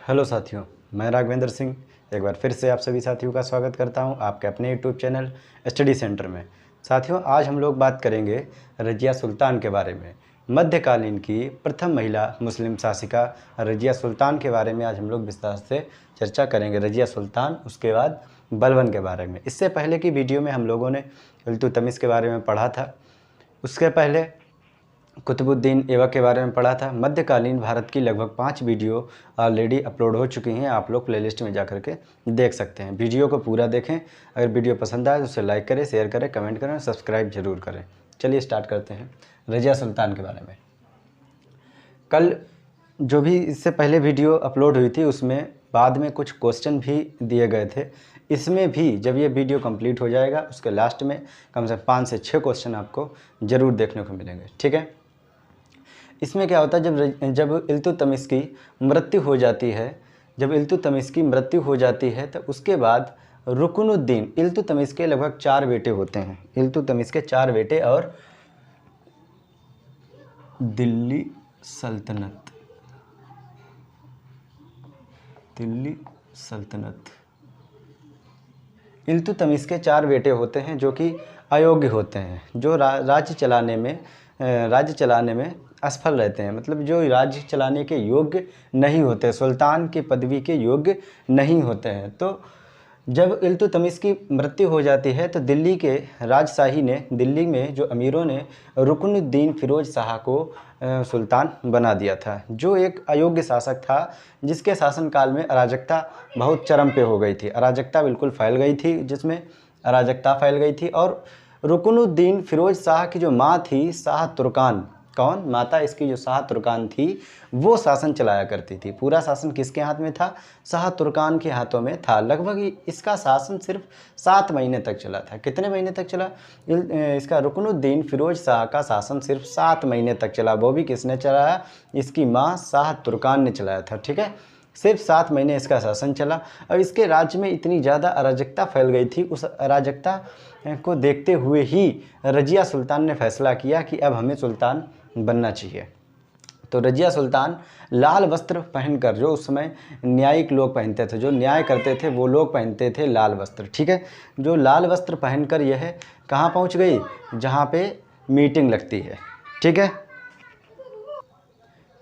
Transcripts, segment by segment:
Hello साथियों, मैं राघवेंद्र सिंह एक बार फिर से आप सभी साथियों का स्वागत करता हूं आपके अपने यूट्यूब चैनल स्टडी सेंटर में। साथियों, आज हम लोग बात करेंगे रज़िया सुल्तान के बारे में। मध्यकालीन की प्रथम महिला मुस्लिम शासिका रज़िया सुल्तान के बारे में आज हम लोग विस्तार से चर्चा करेंगे। रज़िया सुल्तान, उसके बाद बलबन के बारे में। इससे पहले की वीडियो में हम लोगों ने इल्तुतमिश के बारे में पढ़ा था। उसके पहले कुतुबुद्दीन ऐबक के बारे में पढ़ा था। मध्यकालीन भारत की लगभग 5 वीडियो ऑलरेडी अपलोड हो चुकी हैं, आप लोग प्लेलिस्ट में जा करके देख सकते हैं। वीडियो को पूरा देखें। अगर वीडियो पसंद आए तो उसे लाइक करें, शेयर करें, कमेंट करें और सब्सक्राइब जरूर करें। चलिए स्टार्ट करते हैं रज़िया सुल्तान के बारे में। कल जो भी इससे पहले वीडियो अपलोड हुई थी उसमें बाद में कुछ क्वेश्चन भी दिए गए थे। इसमें भी जब ये वीडियो कंप्लीट हो जाएगा उसके लास्ट में कम से कम 5 से 6 क्वेश्चन आपको ज़रूर देखने को मिलेंगे। ठीक है, इसमें क्या होता है, जब इल्तुतमिश की मृत्यु हो जाती है, तो उसके बाद रुकनुद्दीन, इल्तुतमिश के लगभग 4 बेटे होते हैं। इल्तुतमिश के 4 बेटे और दिल्ली सल्तनत, इल्तुतमिश के 4 बेटे होते हैं जो कि अयोग्य होते हैं, जो राज्य चलाने में असफल रहते हैं, मतलब जो राज्य चलाने के योग्य नहीं होते, सुल्तान की पदवी के योग्य नहीं होते हैं। तो जब इल्तुतमिश की मृत्यु हो जाती है तो दिल्ली के राजशाही ने, दिल्ली में जो अमीरों ने रुकनुद्दीन फिरोज शाह को सुल्तान बना दिया था, जो एक अयोग्य शासक था, जिसके शासनकाल में अराजकता बहुत चरम पे हो गई थी। अराजकता बिल्कुल फैल गई थी, और रुकनुद्दीन फिरोज शाह की जो माँ थी शाह तुर्कान, कौन माता इसकी, जो शाह तुर्कान थी, वो शासन चलाया करती थी। पूरा शासन किसके हाथ में था? शाह तुर्कान के हाथों में था। लगभग इसका शासन सिर्फ 7 महीने तक चला था। कितने महीने तक चला? इसका रुकनुद्दीन फिरोज शाह का शासन सिर्फ 7 महीने तक चला। वो भी किसने चलाया? इसकी माँ शाह तुर्कान ने चलाया था। ठीक है, सिर्फ 7 महीने इसका शासन चला और इसके राज्य में इतनी ज़्यादा अराजकता फैल गई थी। उस अराजकता को देखते हुए ही रज़िया सुल्तान ने फैसला किया कि अब हमें सुल्तान बनना चाहिए। तो रज़िया सुल्तान लाल वस्त्र पहनकर, जो उस समय न्यायिक लोग पहनते थे, जो न्याय करते थे, वो लोग पहनते थे लाल वस्त्र। ठीक है, जो लाल वस्त्र पहनकर यह कहाँ पहुँच गई? जहाँ पे मीटिंग लगती है। ठीक है,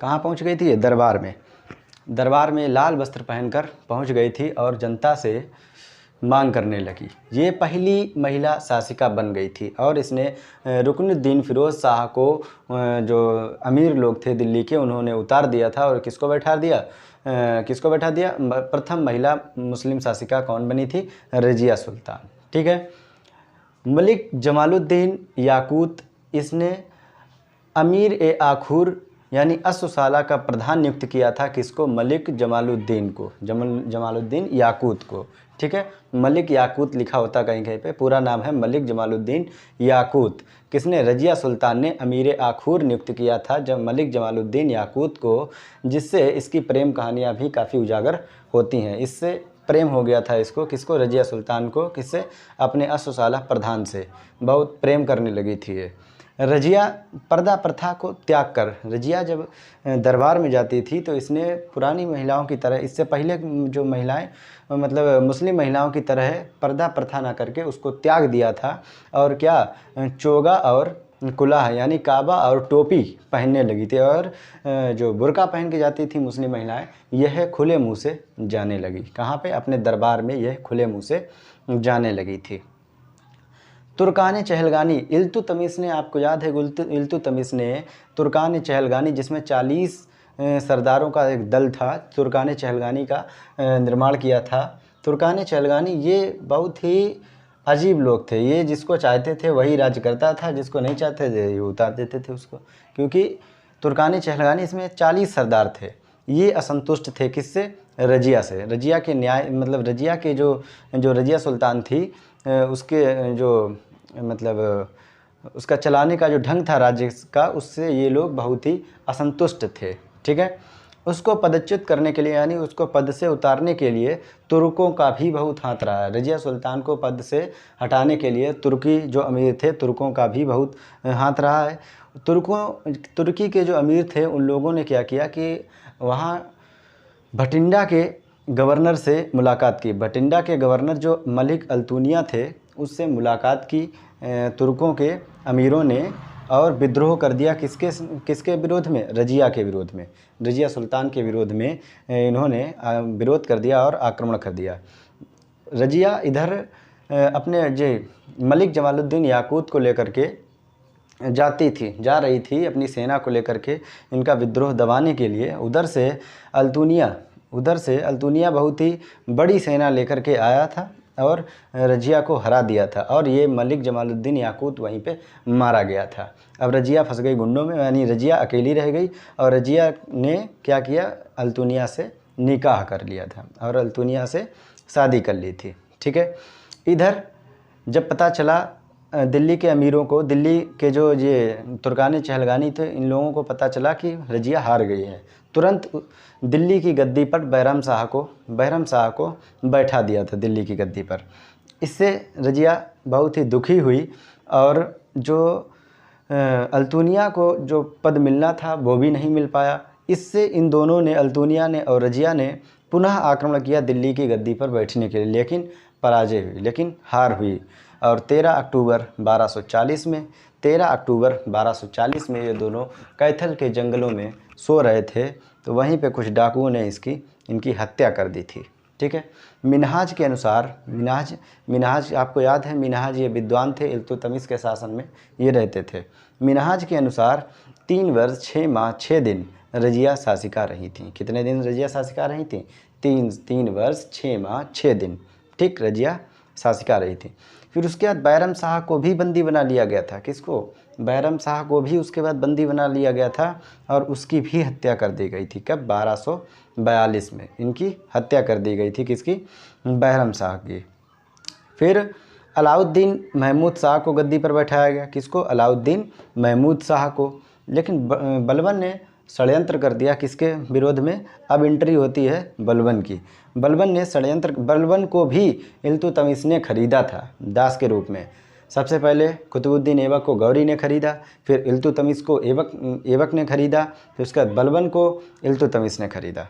कहाँ पहुँच गई थी? ये दरबार में लाल वस्त्र पहनकर पहुँच गई थी और जनता से मांग करने लगी। ये पहली महिला शासिका बन गई थी और इसने रुकनुद्दीन फिरोज शाह को, जो अमीर लोग थे दिल्ली के, उन्होंने उतार दिया था और किसको बैठा दिया? प्रथम महिला मुस्लिम शासिका कौन बनी थी? रज़िया सुल्तान। ठीक है, मलिक जमालुद्दीन याकूत, इसने अमीर ए आखूर यानी अस्सुसाला का प्रधान नियुक्त किया था। किसको? मलिक जमालुद्दीन को, जमालुद्दीन याकूत को। ठीक है, मलिक याकूत लिखा होता कहीं कहीं पे, पूरा नाम है मलिक जमालुद्दीन याकूत। किसने? रज़िया सुल्तान ने अमीर आखूर नियुक्त किया था जब मलिक जमालुद्दीन याकूत को, जिससे इसकी प्रेम कहानियाँ भी काफ़ी उजागर होती हैं। इससे प्रेम हो गया था इसको, किसको? रज़िया सुल्तान को। किससे? अपने अस्सुसाला प्रधान से बहुत प्रेम करने लगी थी ये। रज़िया पर्दा प्रथा को त्याग कर, रज़िया जब दरबार में जाती थी तो इसने पुरानी महिलाओं की तरह, इससे पहले जो महिलाएं, मतलब मुस्लिम महिलाओं की तरह पर्दा प्रथा ना करके उसको त्याग दिया था और क्या, चोगा और कुलाह यानी काबा और टोपी पहनने लगी थी। और जो बुर्का पहन के जाती थी मुस्लिम महिलाएं, यह खुले मुंह से जाने लगी। कहाँ पे? अपने दरबार में यह खुले मुंह से जाने लगी थी। तुर्कान चहलगानी, इल्तुतमिश ने, आपको याद है इल्तुतमिश ने तुर्कान चहलगानी, जिसमें 40 सरदारों का एक दल था, तुर्कान चहलगानी का निर्माण किया था। तुर्कान चहलगानी ये बहुत ही अजीब लोग थे। ये जिसको चाहते थे वही राज्य करता था, जिसको नहीं चाहते थे ये उतार देते थे उसको। क्योंकि तुर्कान चहलगानी, इसमें 40 सरदार थे। ये असंतुष्ट थे किससे? रज़िया से। रज़िया के न्याय, मतलब रज़िया के जो रज़िया सुल्तान थी, उसके जो मतलब उसका चलाने का जो ढंग था राज्य का, उससे ये लोग बहुत ही असंतुष्ट थे। ठीक है, उसको पदच्युत करने के लिए, यानी उसको पद से उतारने के लिए तुर्कों का भी बहुत हाथ रहा है। रज़िया सुल्तान को पद से हटाने के लिए तुर्की जो अमीर थे, तुर्कों का भी बहुत हाथ रहा है। तुर्की के जो अमीर थे उन लोगों ने क्या किया कि वहाँ भटिंडा के गवर्नर से मुलाकात की। भटिंडा के गवर्नर जो मलिक अल्तुनिया थे उससे मुलाकात की तुर्कों के अमीरों ने, और विद्रोह कर दिया किसके किसके विरोध में? रजिया के विरोध में, रजिया सुल्तान के विरोध में इन्होंने विरोध कर दिया और आक्रमण कर दिया। रजिया इधर अपने मलिक जमालुद्दीन याकूत को लेकर के जा रही थी अपनी सेना को लेकर के इनका विद्रोह दबाने के लिए। उधर से अल्तुनिया बहुत ही बड़ी सेना लेकर के आया था और रजिया को हरा दिया था, और ये मलिक जमालुद्दीन याकूत वहीं पे मारा गया था। अब रजिया फंस गई गुंडों में, यानी रजिया अकेली रह गई, और रजिया ने क्या किया? अल्तुनिया से निकाह कर लिया था और अल्तुनिया से शादी कर ली थी। ठीक है। इधर जब पता चला दिल्ली के अमीरों को, दिल्ली के जो ये तुर्कानी चहलगानी थे, इन लोगों को पता चला कि रजिया हार गई है, तुरंत दिल्ली की गद्दी पर बहरम शाह को बैठा दिया था दिल्ली की गद्दी पर। इससे रजिया बहुत ही दुखी हुई, और जो अल्तुनिया को जो पद मिलना था वो भी नहीं मिल पाया। इससे इन दोनों ने, अल्तुनिया ने और रजिया ने, पुनः आक्रमण किया दिल्ली की गद्दी पर बैठने के लिए, लेकिन पराजय हुई, लेकिन हार हुई। और 13 अक्टूबर 1240 में ये दोनों कैथल के जंगलों में सो रहे थे, तो वहीं पे कुछ डाकुओं ने इनकी हत्या कर दी थी। ठीक है। मिनहाज के अनुसार, मिनहाज आपको याद है, मिनहाज ये विद्वान थे, इल्तुतमिश के शासन में ये रहते थे। मिनहाज के अनुसार 3 वर्ष 6 माह 6 दिन रजिया शासिका रही थी। कितने दिन रजिया शासिका रही थी? 3 वर्ष 6 माह 6 दिन। ठीक, रजिया शासिका रही थी। फिर उसके बाद बैरम शाह को भी बंदी बना लिया गया था। किसको? बैरम शाह को भी उसके बाद बंदी बना लिया गया था, और उसकी भी हत्या कर दी गई थी। कब? 1242 में इनकी हत्या कर दी गई थी। किसकी? बैरम शाह की। फिर अलाउद्दीन महमूद शाह को गद्दी पर बैठाया गया। किसको? अलाउद्दीन महमूद शाह को। लेकिन बलबन ने षड्यंत्र कर दिया। किसके विरोध में? अब एंट्री होती है बलबन की। बलबन को भी इल्तुतमिश ने खरीदा था दास के रूप में। सबसे पहले कुतुबुद्दीन ऐबक को गौरी ने खरीदा, फिर इल्तुतमिश को ऐबक ने खरीदा, फिर उसके बाद बलबन को इल्तुतमिश ने खरीदा।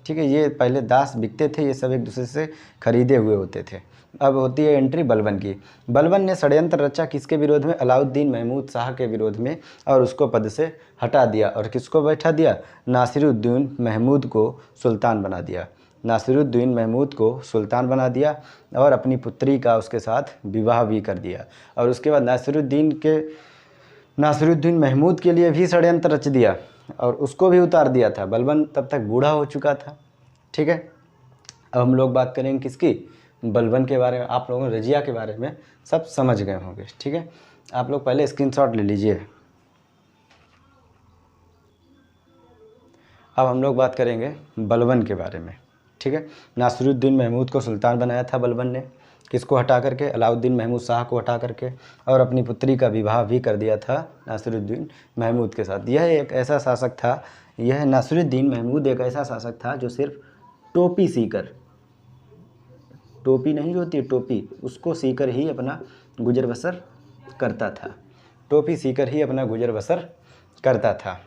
ठीक है। ये पहले दास बिकते थे, ये सब एक दूसरे से खरीदे हुए होते थे। अब होती है एंट्री बलबन की। बलबन ने षड्यंत्र रचा किसके विरोध में? अलाउद्दीन महमूद शाह के विरोध में, और उसको पद से हटा दिया। और किसको बैठा दिया? नासिरुद्दीन महमूद को सुल्तान बना दिया। नासिरुद्दीन महमूद को सुल्तान बना दिया, और अपनी पुत्री का उसके साथ विवाह भी कर दिया। और उसके बाद नासिरुद्दीन महमूद के लिए भी षड्यंत्र रच दिया, और उसको भी उतार दिया था। बलबन तब तक बूढ़ा हो चुका था। ठीक है। अब हम लोग बात करेंगे किसकी? बलबन के बारे में। आप लोगों ने रजिया के बारे में सब समझ गए होंगे। ठीक है। आप लोग पहले स्क्रीनशॉट ले लीजिए। अब हम लोग बात करेंगे बलबन के बारे में। ठीक है। नासिरुद्दीन महमूद को सुल्तान बनाया था बलबन ने। किसको हटा करके? अलाउद्दीन महमूद शाह को हटा करके, और अपनी पुत्री का विवाह भी कर दिया था नासिरुद्दीन महमूद के साथ। यह नासिरुद्दीन महमूद एक ऐसा शासक था जो सिर्फ टोपी सीकर, टोपी नहीं होती टोपी, उसको सीकर ही अपना गुजर बसर करता था। टोपी सीकर ही अपना गुजर बसर करता था।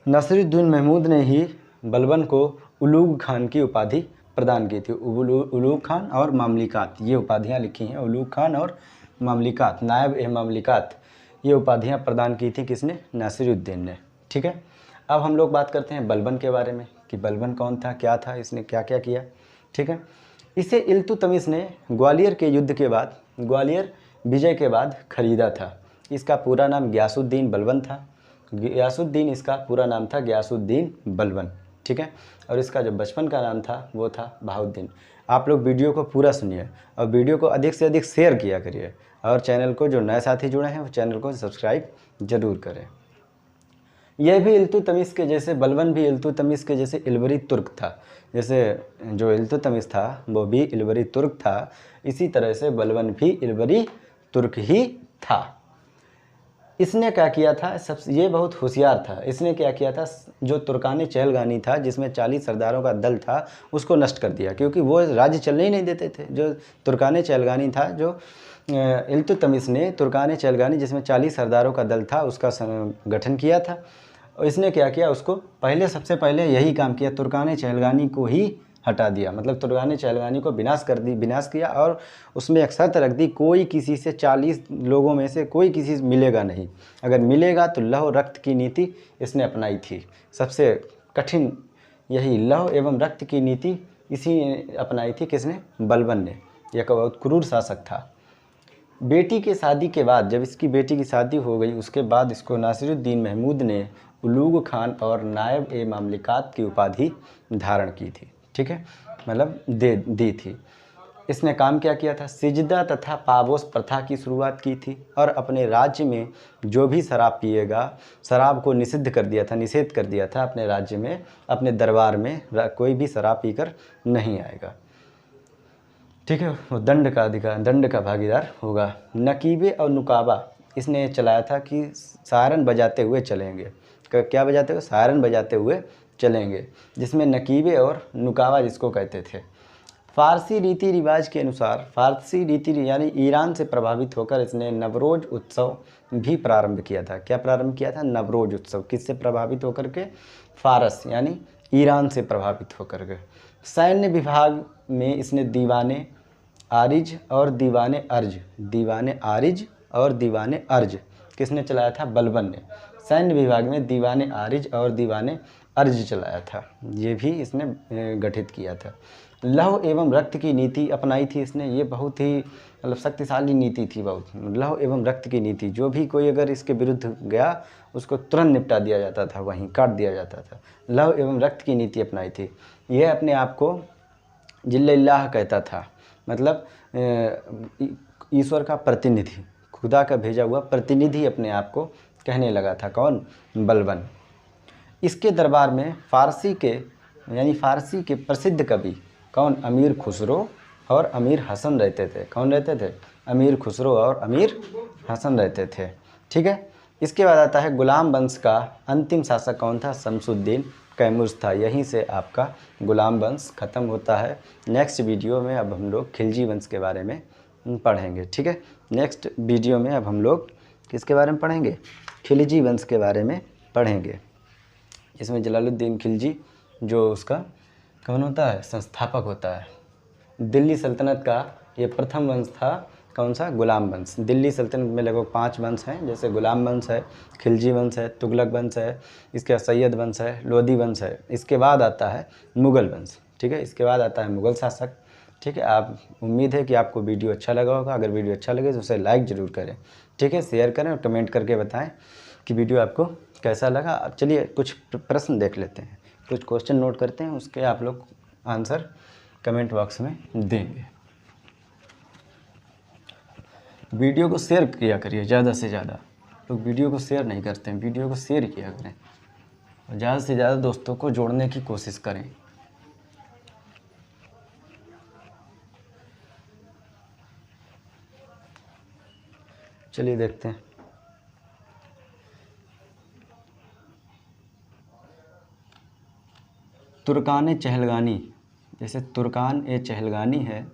नासिरुद्दीन महमूद ने ही बलबन को उलूग खान की उपाधि प्रदान की थी। उलूग खान और मामलिकात, ये उपाधियाँ लिखी हैं। उलूग खान और मामलिकात, नायब ए मामलिकात, ये उपाधियाँ प्रदान की थी किसने? नासिरुद्दीन ने। ठीक है। अब हम लोग बात करते हैं बलबन के बारे में कि बलबन कौन था, क्या था, इसने क्या क्या किया। ठीक है। इसे इल्तुतमिश ने ग्वालियर के युद्ध के बाद, ग्वालियर विजय के बाद खरीदा था। इसका पूरा नाम गयासुद्दीन बलबन था। गयासुद्दीन इसका पूरा नाम था, गयासुद्दीन बलबन। ठीक है। और इसका जो बचपन का नाम था वो था बहाउद्दीन। आप लोग वीडियो को पूरा सुनिए, और वीडियो को अधिक से अधिक शेयर किया करिए, और चैनल को, जो नए साथी जुड़े हैं वो चैनल को सब्सक्राइब जरूर करें। यह भी इल्तुतमिश के जैसे, बलबन भी इल्तुतमिश के जैसे इल्बरी तुर्क था। जैसे जो इल्तुतमिश था वो भी इल्बरी तुर्क था, इसी तरह से बलबन भी इल्बरी तुर्क ही था। इसने क्या किया था? ये बहुत होशियार था। इसने क्या किया था? जो तुर्कानी चहलगानी था, जिसमें 40 सरदारों का दल था, उसको नष्ट कर दिया, क्योंकि वो राज्य चलने ही नहीं देते थे। जो तुर्कानी चहलगानी था, जो इल्तुतमिश ने तुर्कानी चहलगानी जिसमें 40 सरदारों का दल था, उसका गठन किया था, और इसने क्या किया, उसको पहले सबसे पहले यही काम किया, तुर्कान चहलगानी को ही हटा दिया। मतलब तुर्कान चहलगानी को विनाश किया और उसमें एक शर्त रख दी, कोई किसी से 40 लोगों में से कोई किसी से मिलेगा नहीं, अगर मिलेगा तो लौह रक्त की नीति इसने अपनाई थी। सबसे कठिन यही लौह एवं रक्त की नीति इसी ने अपनाई थी। किसने? बलबन ने। यह बहुत क्रूर शासक था। बेटी के शादी के बाद, जब इसकी बेटी की शादी हो गई, उसके बाद इसको नासिरुद्दीन महमूद ने उलूग खान और नायब ए मामलिकात की उपाधि धारण की थी। ठीक है, मतलब दी थी। इसने काम क्या किया था? सिजदा तथा पाबोस प्रथा की शुरुआत की थी और अपने राज्य में जो भी शराब पिएगा, शराब को निषिद्ध कर दिया था, निषेध कर दिया था अपने राज्य में, अपने दरबार में कोई भी शराब पीकर नहीं आएगा। ठीक है, वो दंड का भागीदार होगा। नकीबे और नुकाबा इसने चलाया था कि सायरन बजाते हुए चलेंगे। क्या बजाते हुए? सायरन बजाते हुए चलेंगे, जिसमें नकीबे और नुकाबा जिसको कहते थे। फ़ारसी रीति रिवाज के अनुसार, फ़ारसी रीति यानी ईरान से प्रभावित होकर इसने नवरोज़ उत्सव भी प्रारंभ किया था। क्या प्रारंभ किया था? नवरोज़ उत्सव। किससे प्रभावित होकर के? फ़ारस यानी ईरान से प्रभावित होकर के। सैन्य विभाग में इसने दीवाने आरिज और दीवाने अर्ज किसने चलाया था? बलबन ने। सैन्य विभाग में दीवाने आरिज और दीवाने अर्ज चलाया था, ये भी इसने गठित किया था। लौह एवं रक्त की नीति अपनाई थी इसने। ये बहुत ही मतलब शक्तिशाली नीति थी, बहुत। लौह एवं रक्त की नीति, जो भी कोई अगर इसके विरुद्ध गया उसको तुरंत निपटा दिया जाता था, वहीं काट दिया जाता था। लौह एवं रक्त की नीति अपनाई थी। यह अपने आप को जिल्लल्लाह कहता था, मतलब ईश्वर का प्रतिनिधि, खुदा का भेजा हुआ प्रतिनिधि अपने आप को कहने लगा था। कौन? बलबन। इसके दरबार में फ़ारसी के प्रसिद्ध कवि कौन? अमीर खुसरो और अमीर हसन रहते थे। कौन रहते थे? अमीर खुसरो और अमीर हसन रहते थे। ठीक है, इसके बाद आता है गुलाम वंश का अंतिम शासक कौन था? शमसुद्दीन कैमूर था। यहीं से आपका गुलाम वंश ख़त्म होता है। नेक्स्ट वीडियो में अब हम लोग खिलजी वंश के बारे में पढ़ेंगे। ठीक है, नेक्स्ट वीडियो में अब हम लोग किसके बारे में पढ़ेंगे? खिलजी वंश के बारे में पढ़ेंगे। इसमें जलालुद्दीन खिलजी जो उसका कौन होता है? संस्थापक होता है। दिल्ली सल्तनत का ये प्रथम वंश था। कौन सा? गुलाम वंश। दिल्ली सल्तनत में लगभग 5 वंश हैं, जैसे गुलाम वंश है, खिलजी वंश है, तुगलक वंश है, इसके बाद सैयद वंश है, लोधी वंश है। इसके बाद आता है मुग़ल वंश। ठीक है, इसके बाद आता है मुग़ल शासक। ठीक है, आप उम्मीद है कि आपको वीडियो अच्छा लगा होगा। अगर वीडियो अच्छा लगे तो उसे लाइक ज़रूर करें। ठीक है, शेयर करें और कमेंट करके बताएं कि वीडियो आपको कैसा लगा। अब चलिए कुछ प्रश्न देख लेते हैं, कुछ क्वेश्चन नोट करते हैं, उसके आप लोग आंसर कमेंट बॉक्स में देंगे। वीडियो को शेयर किया करिए ज़्यादा से ज़्यादा। लोग वीडियो को शेयर नहीं करते हैं, वीडियो को शेयर किया करें और ज़्यादा से ज़्यादा दोस्तों को जोड़ने की कोशिश करें। चलिए देखते हैं। तुर्कान चहलगानी, जैसे तुर्कान ए चहलगानी है,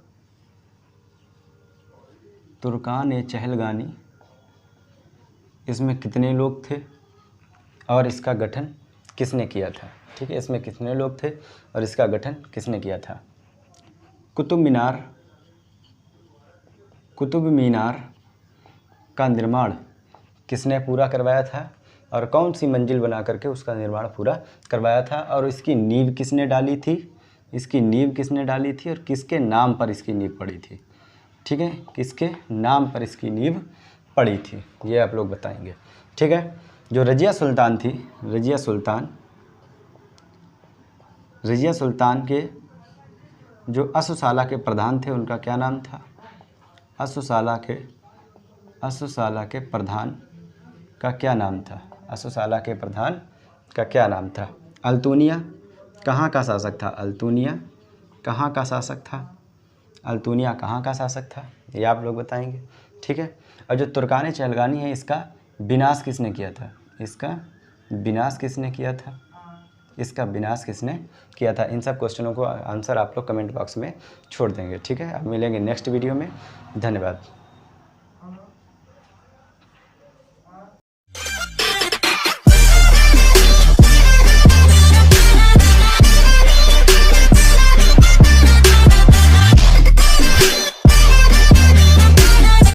तुर्कान ए चहलगानी, इसमें कितने लोग थे और इसका गठन किसने किया था? ठीक है, इसमें कितने लोग थे और इसका गठन किसने किया था? कुतुब मीनार का निर्माण किसने पूरा करवाया था और कौन सी मंजिल बना करके उसका निर्माण पूरा करवाया था? और इसकी नींव किसने डाली थी? इसकी नींव किसने डाली थी और किसके नाम पर इसकी नींव पड़ी थी? ठीक है, किसके नाम पर इसकी नींव पड़ी थी, ये आप लोग बताएंगे। ठीक है, जो रजिया सुल्तान थी, रजिया सुल्तान के जो अशुसाला के प्रधान थे, उनका क्या नाम था? अशुसाला के प्रधान का क्या नाम था? अशुसाला के प्रधान का क्या नाम था? अल्तुनिया कहाँ का शासक था? अल्तुनिया कहाँ का शासक था? ये आप लोग बताएंगे। ठीक है, और जो तुर्कान चहलगानी है, इसका विनाश किसने किया था? इसका विनाश किसने किया था? इन सब क्वेश्चनों को आंसर आप लोग कमेंट बॉक्स में छोड़ देंगे। ठीक है, अब मिलेंगे नेक्स्ट वीडियो में। धन्यवाद।